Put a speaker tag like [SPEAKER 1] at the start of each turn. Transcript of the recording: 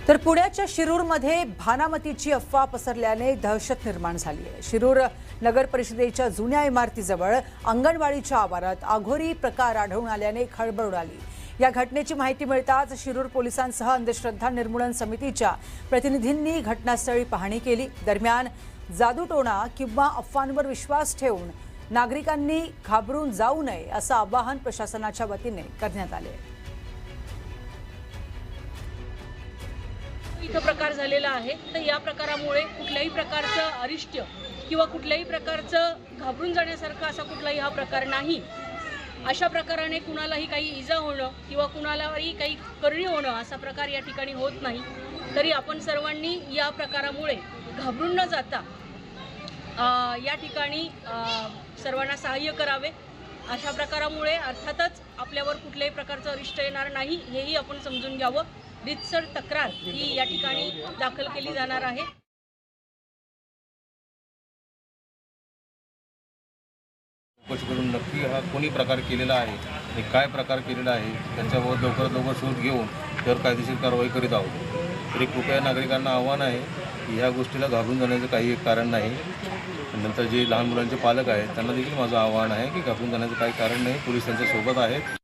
[SPEAKER 1] तर पुण्याच्या शिरूरमध्ये भानामतीची अफवा पसरल्याने दहशत निर्माण झाली आहे। शिरूर नगर परिषदेच्या जुन्या इमारतीजवळ अंगणवाडीच्या आवारात अघोरी प्रकार आढळून आल्याने खळबळ उडाली। या घटनेची माहिती मिळताच शिरूर पोलिसांसह अंधश्रद्धा निर्मूलन समितीच्या प्रतिनिधींनी घटनास्थळी पाहणी केली। दरम्यान जादूटोणा किंवा अफवांवर विश्वास ठेवून नागरिकांनी घाबरून जाऊ नये असं आवाहन प्रशासनाच्या वतीने करण्यात आले।
[SPEAKER 2] इथं प्रकार झालेला आहे, तर या प्रकारामुळे कुठल्याही प्रकारचं अरिष्ट किंवा कुठल्याही प्रकारचं घाबरून जाण्यासारखं असा कुठलाही हा प्रकार नाही। अशा प्रकाराने कुणालाही काही इजा होणं किंवा कुणालाही काही करणी होणं असा प्रकार या ठिकाणी होत नाही। तरी आपण सर्वांनी या प्रकारामुळे घाबरून न जाता या ठिकाणी सर्वांना सहाय्य करावे। अशा प्रकारामुळे अर्थातच आपल्यावर कुठल्याही प्रकारचं अरिष्ट येणार नाही हेही आपण समजून घ्यावं। रितसर तक्रार ही या ठिकाणी दाखल केली जाणार आहे।
[SPEAKER 3] चौकशी करून नक्की हा कोणी प्रकार केलेला आहे आणि काय प्रकार केलेला आहे त्याच्यावर लवकरात लवकर शोध घेऊन त्यावर कायदेशीर कारवाई करीत आहोत। तरी कृपया नागरिकांना आव्हान आहे की ह्या गोष्टीला घाबरून जाण्याचं काही एक कारण नाही। नंतर जे लहान मुलांचे पालक आहेत त्यांना देखील माझं आव्हान आहे की घाबरून जाण्याचं काही कारण नाही, पोलीस त्यांच्या सोबत आहेत।